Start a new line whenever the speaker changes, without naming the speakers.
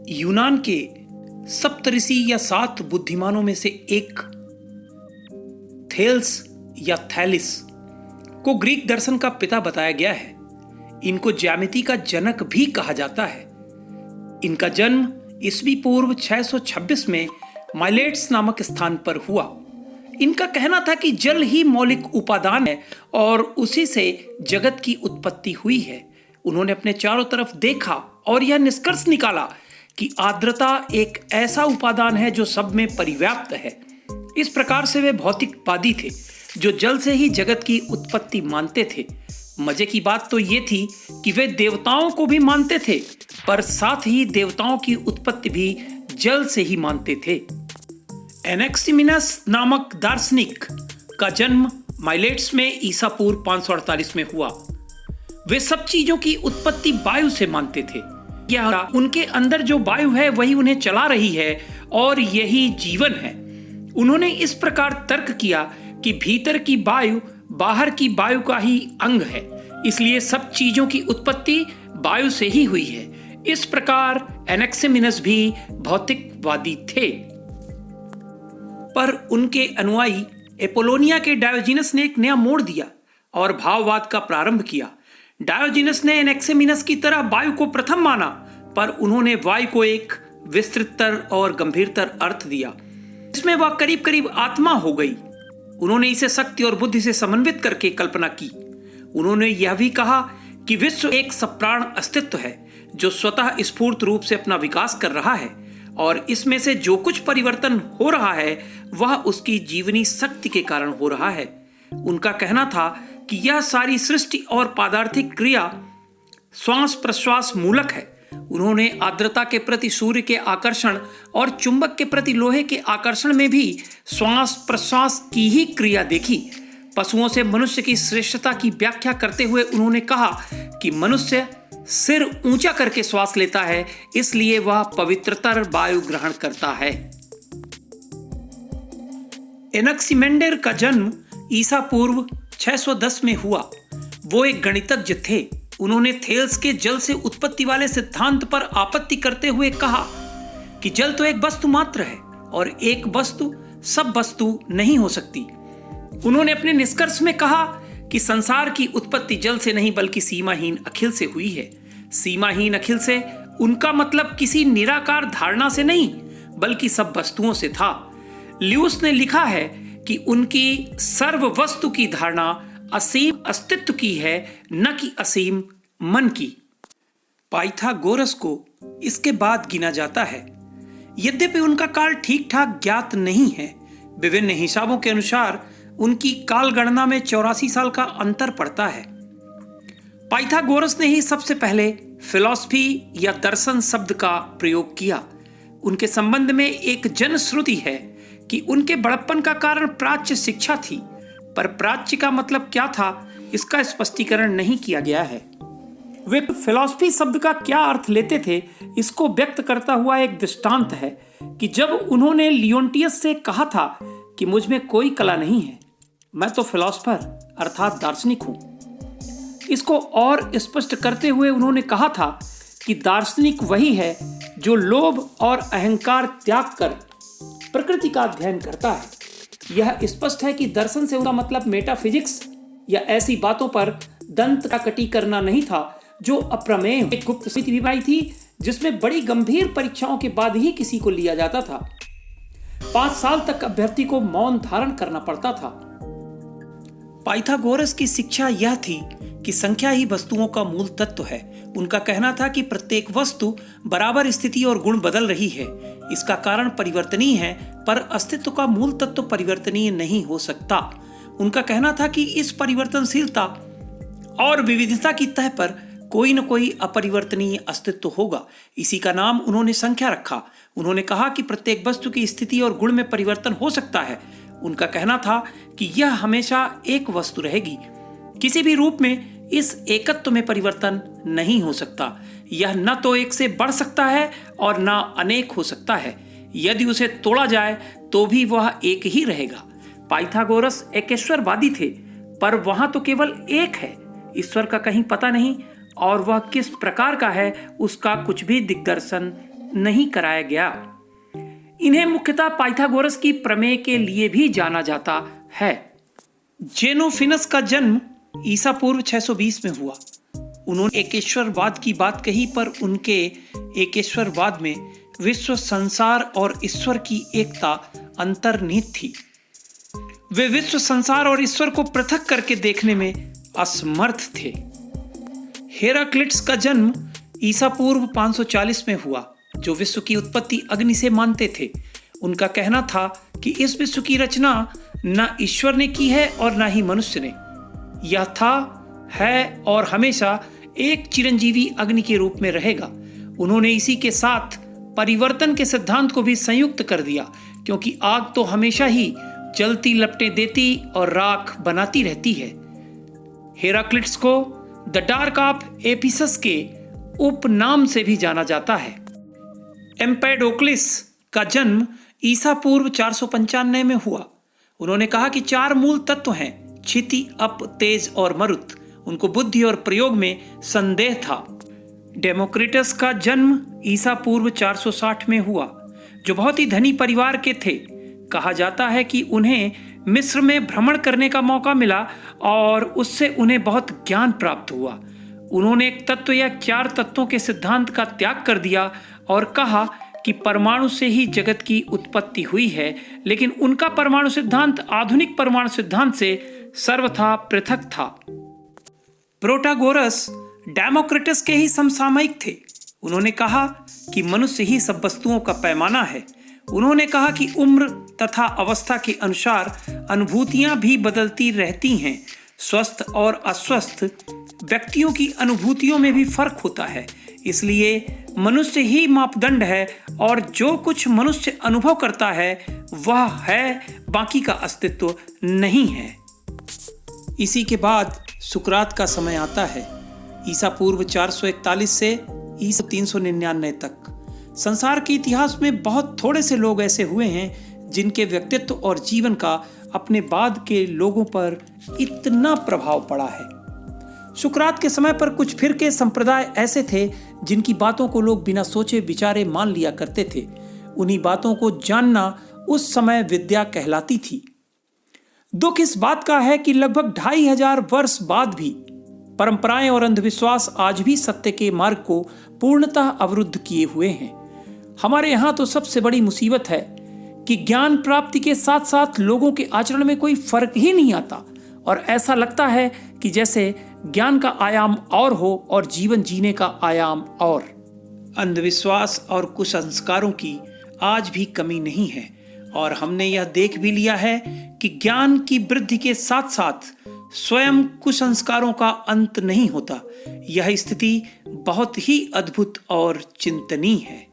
यूनान के सप्तऋषि या 7 बुद्धिमानों में से एक थेल्स या थैलिस को ग्रीक दर्शन का पिता बताया गया है। इनको ज्यामिति का जनक भी कहा जाता है। इनका जन्म ईस्वी पूर्व 626 में माइलेट्स नामक स्थान पर हुआ। इनका कहना था कि जल ही मौलिक उपादान है और उसी से जगत की उत्पत्ति हुई है। उन्होंने अपने चारों तरफ देखा और यह निष्कर्ष निकाला कि आर्द्रता एक ऐसा उपादान है जो सब में परिव्याप्त है। इस प्रकार से वे भौतिकवादी थे जो जल से ही जगत की उत्पत्ति मानते थे। मजे की बात तो ये थी कि वे देवताओं को भी मानते थे, पर साथ ही देवताओं की उत्पत्ति भी जल से ही मानते थे। एनेक्सिमिनस नामक दार्शनिक का जन्म माइलेट्स में ईसा पूर्व 548 में हुआ। वे सब चीजों की उत्पत्ति वायु से मानते थे। क्या उनके अंदर जो वायु है वही उन्हें चला रही है और यही जीवन है। उन्होंने इस प्रकार तर्क किया कि भीतर की वायु बाहर की वायु का ही अंग है, इसलिए सब चीजों की उत्पत्ति वायु से ही हुई है। इस प्रकार एनेक्सिमिनस भी भौतिकवादी थे। पर उनके अनुयायी एपोलोनिया के डायोजिनस ने एक नया मोड़ दिया और भाववाद का प्रारंभ किया। डायोजिनस ने एनेक्सिमिनस की तरह वायु को प्रथम माना, पर उन्होंने वायु को एक विस्तृततर और गंभीरतर अर्थ दिया। इसमें वह करीब करीब आत्मा हो गई। उन्होंने इसे शक्ति और बुद्धि से समन्वित करके कल्पना की। उन्होंने यह भी कहा कि विश्व एक सप्राण अस्तित्व है जो स्वतः स्फूर्त रूप से अपना विकास कर रहा है और इसमें से जो कुछ परिवर्तन हो रहा है वह उसकी जीवनी शक्ति के कारण हो रहा है। उनका कहना था कि यह सारी सृष्टि और पादार्थिक क्रिया श्वास प्रश्वास मूलक है। उन्होंने आर्द्रता के प्रति सूर्य के आकर्षण और चुंबक के प्रति लोहे के आकर्षण में भी श्वास प्रश्वास की ही क्रिया देखी। पशुओं से मनुष्य की श्रेष्ठता की व्याख्या करते हुए उन्होंने कहा कि मनुष्य सिर ऊंचा करके श्वास लेता है, इसलिए वह पवित्रतर वायु ग्रहण करता है। एनेक्सिमेंडर का जन्म ईसा पूर्व 610 में हुआ। वो एक गणितज्ञ थे। उन्होंने थेल्स के जल से उत्पत्ति वाले सिद्धांत पर आपत्ति करते हुए कहा कि जल तो एक वस्तु मात्र है और एक वस्तु सब वस्तु नहीं हो सकती। उन्होंने अपने निष्कर्ष में कहा कि संसार की उत्पत्ति जल से नहीं बल्कि सीमाहीन अखिल से हुई है। सीमाहीन अखिल से उनका मतलब किसी निराकार धारणा से नहीं बल्कि सब वस्तुओं से था। ल्यूस ने लिखा है कि उनकी सर्व वस्तु की धारणा असीम अस्तित्व की है, न कि असीम मन की। पाइथागोरस को इसके बाद गिना जाता है। यद्यपि उनका काल ठीक ठाक ज्ञात नहीं है। विभिन्न हिसाबों के अनुसार उनकी काल गणना में 84 साल का अंतर पड़ता है। पाइथागोरस ने ही सबसे पहले फिलॉसफी या दर्शन शब्द का प्रयोग किया। उनके संबंध में एक जनश्रुति है कि उनके बड़प्पन का कारण प्राच्य शिक्षा थी, पर प्राच्य का मतलब क्या था इसका स्पष्टीकरण नहीं किया गया है। वे फिलॉसफी शब्द का क्या अर्थ लेते थे इसको व्यक्त करता हुआ एक दृष्टांत है कि जब उन्होंने लियोन्टियस से कहा था कि मुझ में कोई कला नहीं है, मैं तो फिलॉसफर अर्थात दार्शनिक हूं। इसको और स्पष्ट करते हुए उन्होंने कहा था कि दार्शनिक वही है जो लोभ और अहंकार त्याग कर प्रकृति का अध्ययन करता है। यह स्पष्ट है कि दर्शन से उनका मतलब मेटाफिजिक्स या ऐसी बातों पर दंत का कटी करना नहीं था जो अप्रमेय। एक गुप्त समिति भी आई थी जिसमें बड़ी गंभीर परीक्षाओं के बाद ही किसी को लिया जाता था। 5 साल तक अभ्यर्थी को मौन धारण करना पड़ता था। पाइथागोरस की शिक्षा यह थी कि संख्या ही वस्तुओं का मूल तत्व है। उनका कहना था कि प्रत्येक वस्तु बराबर स्थिति और गुण बदल रही है। इसका कारण परिवर्तनीय है, पर अस्तित्व का मूल तत्व परिवर्तनीय नहीं हो सकता। उनका कहना था कि इस परिवर्तनशीलता और विविधता की तह पर कोई न कोई अपरिवर्तनीय अस्तित्व होगा। इसी का नाम उन्होंने संख्या रखा। उन्होंने कहा कि प्रत्येक वस्तु की स्थिति और गुण में परिवर्तन हो सकता है। उनका कहना था कि यह हमेशा एक वस्तु रहेगी। किसी भी रूप में इस एकत्व में परिवर्तन नहीं हो सकता। यह न तो एक से बढ़ सकता है और न अनेक हो सकता है। यदि उसे तोड़ा जाए तो भी वह एक ही रहेगा। पाइथागोरस एकेश्वरवादी थे, पर वहां तो केवल एक है। ईश्वर का कहीं पता नहीं और वह किस प्रकार का है उसका कुछ भी दिग्दर्शन नहीं कराया गया। इन्हें मुख्यतः पाइथागोरस की प्रमेय के लिए भी जाना जाता है। जेनोफिनस का जन्म ईसा पूर्व 620 में हुआ। उन्होंने एकेश्वरवाद की बात कही, पर उनके एकेश्वरवाद में विश्व, संसार और ईश्वर की एकता अंतर्निहित थी। वे विश्व, संसार और ईश्वर को पृथक करके देखने में असमर्थ थे। हेराक्लिटस का जन्म ईसा पूर्व 540 में हुआ, जो विश्व की उत्पत्ति अग्नि से मानते थे। उनका कहना था कि इस विश्व की रचना न ईश्वर ने की है और न ही मनुष्य ने। यह था, है और हमेशा एक चिरंजीवी अग्नि के रूप में रहेगा। उन्होंने इसी के साथ परिवर्तन के सिद्धांत को भी संयुक्त कर दिया, क्योंकि आग तो हमेशा ही जलती लपटें देती और राख बनाती रहती है। हेराक्लिटस को द डार्क ऑफ एफिसस के उपनाम से भी जाना जाता है। एम्पेडोक्लिस का जन्म ईसा पूर्व 495 में हुआ। उन्होंने कहा कि 4 मूल तत्व हैं, क्षिति, अप, तेज और मरुत। उनको बुद्धि और प्रयोग में संदेह था। डेमोक्रिटस का जन्म ईसा पूर्व 460 में हुआ, जो बहुत ही धनी परिवार के थे। कहा जाता है कि उन्हें मिस्र में भ्रमण करने का मौका मिला और उससे उन्हें बहुत ज्ञान प्राप्त हुआ। उन्होंने एक तत्व या 4 तत्वों के सिद्धांत का त्याग कर दिया और कहा कि परमाणु से ही जगत की उत्पत्ति हुई है, लेकिन उनका परमाणु सिद्धांत आधुनिक परमाणु सिद्धांत से सर्वथा पृथक था। प्रोटागोरस डेमोक्रिटस के ही समसामयिक थे। उन्होंने कहा कि मनुष्य ही सब वस्तुओं का पैमाना है। उन्होंने कहा कि उम्र तथा अवस्था के अनुसार अनुभूतियां भी बदलती रहती हैं। स्वस्थ और अस्वस्थ व्यक्तियों की अनुभूतियों में भी फर्क होता है, इसलिए मनुष्य ही मापदंड है और जो कुछ मनुष्य अनुभव करता है वह है, बाकी का अस्तित्व नहीं है। इसी के बाद सुकरात का समय आता है, ईसा पूर्व 441 से ईसा 399 तक। संसार के इतिहास में बहुत थोड़े से लोग ऐसे हुए हैं जिनके व्यक्तित्व और जीवन का अपने बाद के लोगों पर इतना प्रभाव पड़ा है। सुकरात के समय पर कुछ फिरके संप्रदाय ऐसे थे जिनकी बातों को लोग बिना सोचे विचारे मान लिया करते थे। उन्हीं बातों को जानना उस समय विद्या कहलाती थी। दुख इस बात का है कि लगभग 2500 वर्ष बाद भी परंपराएं और अंधविश्वास आज भी सत्य के मार्ग को पूर्णतः अवरुद्ध किए हुए हैं। हमारे यहाँ तो सबसे बड़ी मुसीबत है कि ज्ञान प्राप्ति के साथ साथ लोगों के आचरण में कोई फर्क ही नहीं आता और ऐसा लगता है कि जैसे ज्ञान का आयाम और हो और जीवन जीने का आयाम और। अंधविश्वास और कुसंस्कारों की आज भी कमी नहीं है और हमने यह देख भी लिया है कि ज्ञान की वृद्धि के साथ साथ स्वयं कुसंस्कारों का अंत नहीं होता। यह स्थिति बहुत ही अद्भुत और चिंतनीय है।